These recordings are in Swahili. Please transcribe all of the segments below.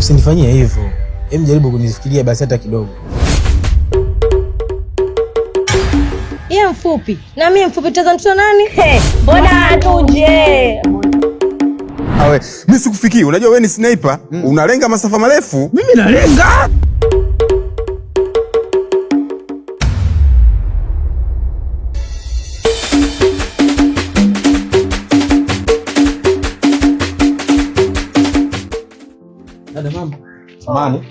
Usinifanyie hivyo. Hem, jaribu kunifikiria basi hata kidogo. Yeye mfupi na mimi mfupi, tazama mtoto nani? Mbona tuje? Awe, mimi sikufikii. Unajua wewe ni sniper, unalenga masafa marefu. Mimi nalenga. Dada mama. Samani.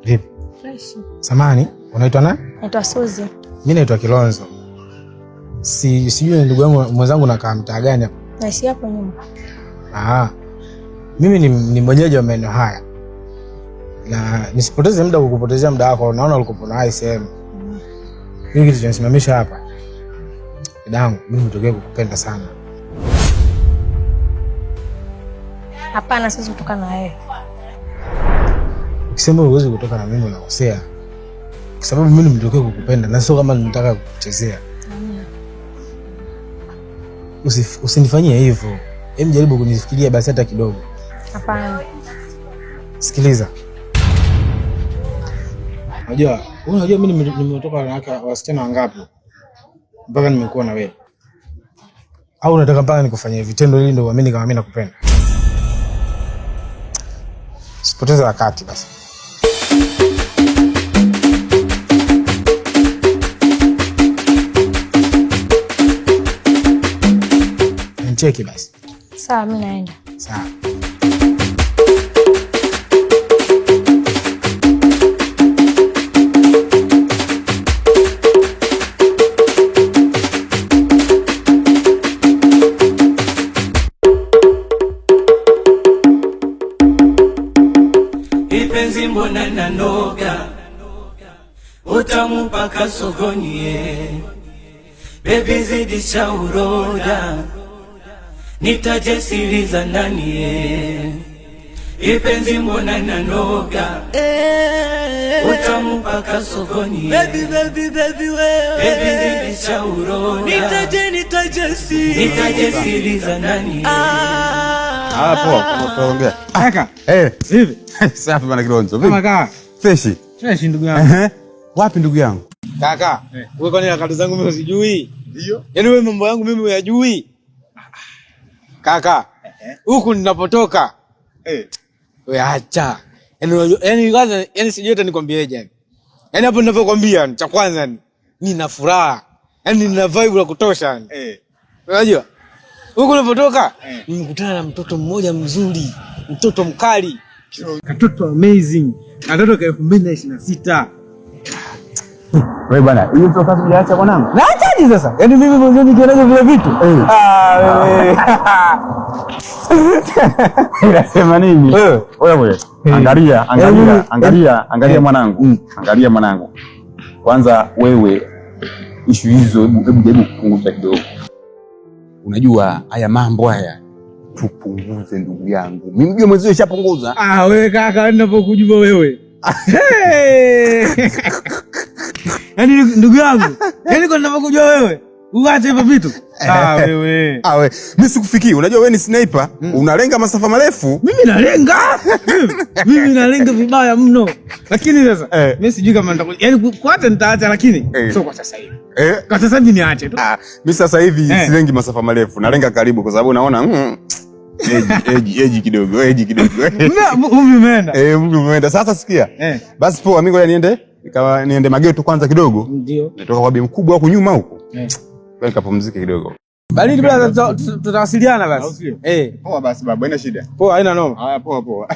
Vipi? Fresh. Samani, unaitwa nani? Naitwa Suzi. Mimi naitwa Kilonzo. Sijui ndugu yangu mwenzangu nakaa mtaa gani hapa? Naishi hapo nyuma. Mimi ni mwenyeji wa maeneo haya. Na nisipoteze muda kukupotezea muda wako, naona ulikopo na hai sehemu. Mimi kitu kinasimamisha hapa. Dadangu, mimi nimetokea kukupenda sana. Hapana, siwezi kutoka na wewe. Ukisema uweze kutoka na mimi unakosea. Kwa sababu mimi nimetokea kukupenda na sio kama nataka kukuchezea. Usinifanyie hivyo. Hem, jaribu kunifikiria basi hata kidogo. Hapana. Sikiliza. Unajua mimi nimetoka na wanawake wasichana wangapi mpaka nimekuwa na wewe? Au unataka mpaka nikufanyie vitendo ili ndio uamini kama mimi nakupenda? Sipoteza wakati basi. Nicheki basi. Sawa, mimi naenda. Sawa. Ipenzi mbona nanoga, utamu paka sogoni, baby zidisha uroda, nitaje siri za ndani. Ipenzi mbona nanoga, utamu paka sogoni, baby wewe, baby zidisha uroda, nitaje siri za ndani. Poa, tuongea. Kaka. Hivi. Safi bwana Kilonzo. Kama kaka. Fresh Ndugu yangu. Wapi ndugu yangu? Kaka, wewe kwani akili zangu mimi usijui? Ndio. Yaani wewe mambo yangu mimi uyajui? Kaka, huku ninapotoka. Wewe acha. Yaani kwanza sijui hata nikwambieje yani. Yaani hapo ninapokuambia cha kwanza nina furaha. Yaani nina vibe la kutosha yani. Unajua? Huko unapotoka nimekutana na mtoto mmoja mzuri, mtoto mkali, katoto amazing, katoto ka 2026. Wewe bwana, hiyo mtoto kazi hujaacha mwanangu? Naachaje sasa? Yaani mimi mwanzo nikionaje vile vitu? Wewe. Unasema nini? Wewe. Angalia mwanangu. Angalia mwanangu. Kwanza wewe issue hizo hebu jaribu kupunguza kidogo. Unajua haya mambo haya tupunguze ndugu yangu. Mimi ndio mwenzio nishapunguza. Wewe kaka, ninapokujua wewe. Yaani ndugu yangu, yaani kwa ninapokujua wewe, uache hivyo vitu. Wewe. Mimi sikufikii. Unajua wewe ni sniper, unalenga masafa marefu. Mimi nalenga vibaya mno. Lakini sasa mimi sijui kama yaani kwanza nitaacha lakini sio kwa sasa hivi. Kwa sasa hivi niache tu. Mimi sasa hivi silengi masafa marefu, nalenga karibu kwa sababu naona eji kidogo. Mimi umeenda. Sasa sikia. Basi poa, mimi ngoja niende mageto kwanza kidogo. Ndio. Nitoka kwa bi mkubwa huko nyuma huko. Wewe kapumzike kidogo. Bali bila tutawasiliana basi. Poa basi baba, haina shida. Poa, haina noma. Haya poa.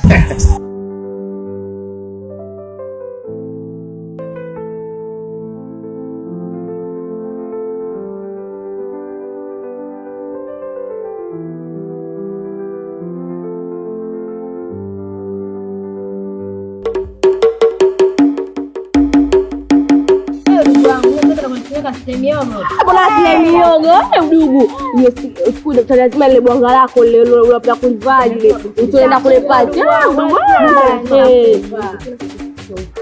Mdugu, siku lazima ile bwanga lako lile unapenda kulivaa lile. Utaenda kule pati.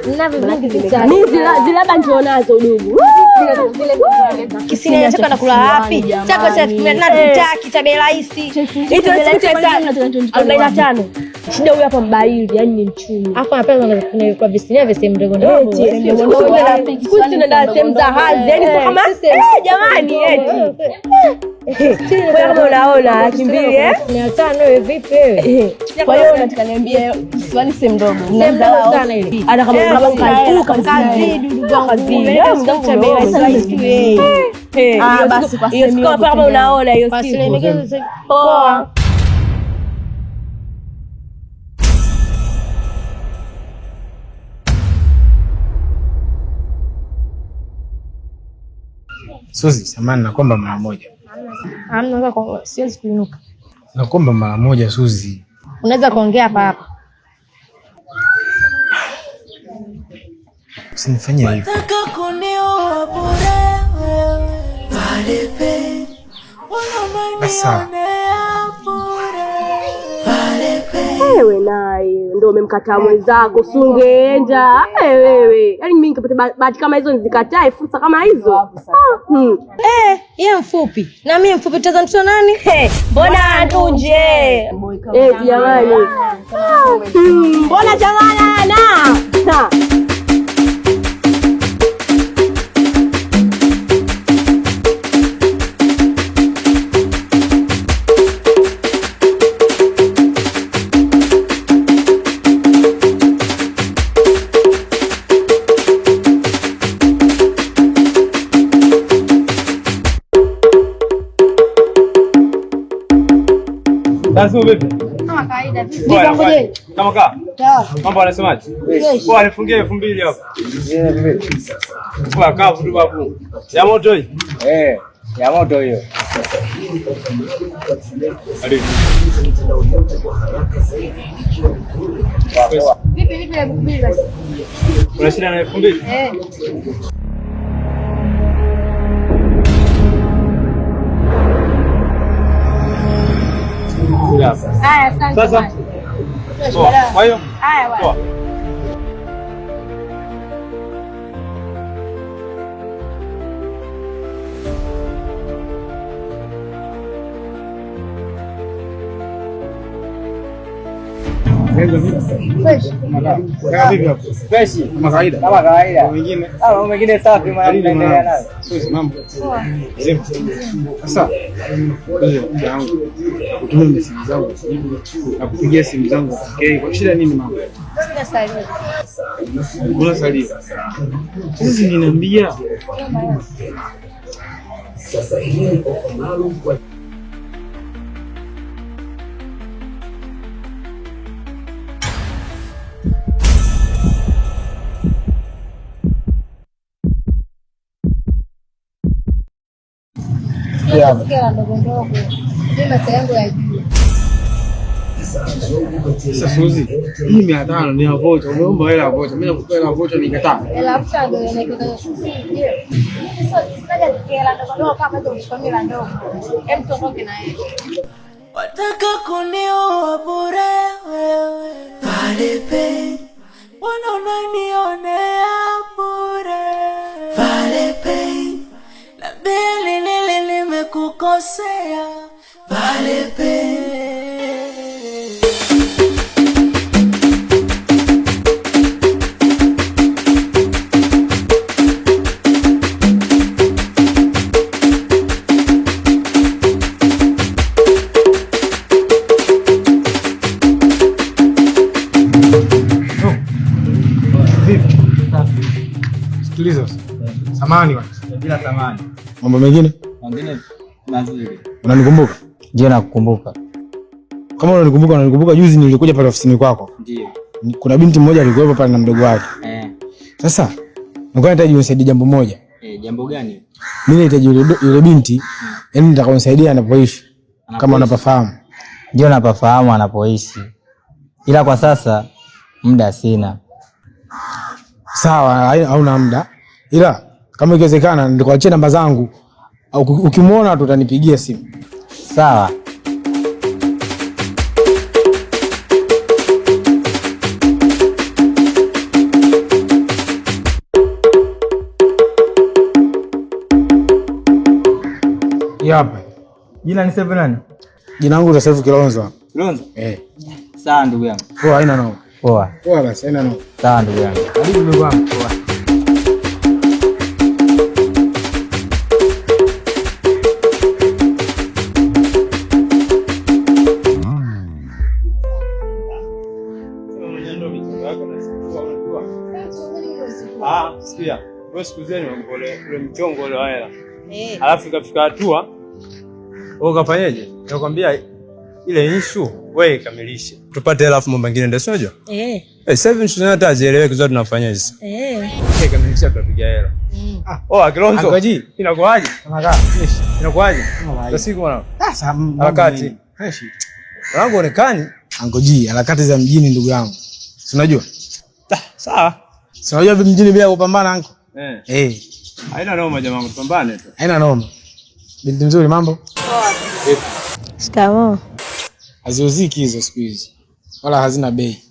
Ninavyo vingi mimi zile labda ndio nazo udugu. Kisini nataka nakula wapi? Chako cha nataki cha bei rahisi. Hicho sana 45. Shida huyu hapa mbaili, yani ni mchumi. Hapo hapa kuna visinia vya sehemu ndogo ndogo. Kusi na sehemu za hazi, yani sio kama jamani eti. Kwa kama unaona kimbili 500 wewe vipi wewe? Kwa hiyo unataka niambie Kiswahili sehemu ndogo. Mnaanza sana ile. Ana kama kazi ndugu wangu cha bei rahisi. Basi kwa hiyo sio kama unaona hiyo siku. Poa. Suzi, samahani nakuomba mara moja. Hamna siwezi kuinuka. Nakuomba mara moja Suzi. Unaweza kuongea hapa. Usinifanyie hivyo. Nataka kunioa bure wewe. Pale pe. Basa. Pale pe. Wewe naye ndio umemkataa mwenzako, sungeenda wewe. Yaani mimi nikapata bahati kama hizo nizikatae fursa kama hizo. Yeye mfupi. Na mimi mfupi tutaanza mtoto nani? Mbona tuje? Jamani. Mbona jamani na? Lazima vipi? Kama kawaida vipi? Kama kaa. Mambo anasemaje? Kwa nifungie 2000 hapo. Kwa kavu tu babu. Ya moto hii? Ya moto hiyo. Hadi. Vipi basi? Kuna shida na 2000? Haya, asante. Sasa. Kwa hiyo? Haya bwana. Fresh. Kama kawaida. Kama kawaida. Wengine. Wengine safi tunaendelea nayo. Suzi mambo. Sasa yangu utume message zangu na kupigia simu zangu. Kwa shida nini mama? Sina salio. Kuna salio. Sasa ninaambia sasa hii kwa maalum kwa Sasa Suzi, hii 500 ni ya vocha. Umeomba hela ya vocha. Mimi nakupa hela ya vocha nikataa. Hela vocha ndio inaikuta sisi ndio. Sasa sitaja hela ndogo kama hizo mshomila ndogo. Hem tuondoke na yeye. Wataka kunioa bure wewe. Pale pe. Unanionea bure. Pale pe. Labda nile nimekukosea. Pale pe. Sikiliza. Samahani bwana. Bila thamani. Mambo mengine? Wengine mazuri. Unanikumbuka? Ndio nakukumbuka. Kama unanikumbuka juzi nilikuja pale ofisini kwako. Ndio. Kuna binti mmoja alikuwa pale na mdogo wake. Sasa, nilikuwa nahitaji unisaidie jambo moja. Jambo gani? Mimi nahitaji yule binti, yaani nitakaonisaidia anapoishi. Kama unapafahamu. Ndio napafahamu anapoishi. Ila kwa sasa muda sina. Sawa, hauna muda. Ila kama ikiwezekana nitakuachia namba zangu. Au ukimwona tu utanipigia simu. Sawa. Hapa. Jina ni Seven nani? Jina langu la Seven Kilonzo. Kilonzo? Sawa ndugu yangu. Poa, haina noma. Poa. Poa basi, haina noma. Sawa ndugu yangu. Karibu ndugu wangu. Poa. Sikia. Wewe siku zeni ule mchongo ule wa hela. Alafu ikafika hatua wewe ukafanyaje? Nakwambia ile issue wewe kamilishe. Tupate hela afu mambo mengine ndio sio unajua? Sasa hivi tunataka tazieleweke zote tunafanya hizi. Kamilisha tutapiga hela. Kilonzo. Angoji. Inakuaje? Kama Inakuaje? Kwa siku mwana. Harakati. Fresh. Wangu onekani. Angoji, harakati za mjini ndugu yangu. Si unajua? Sawa. Si unajua mjini bila kupambana anko? Haina noma jamaa, tupambane tu. Haina noma. Binti mzuri mambo? Poa. Shikamoo. Haziuziki hizo siku hizi. Wala hazina bei.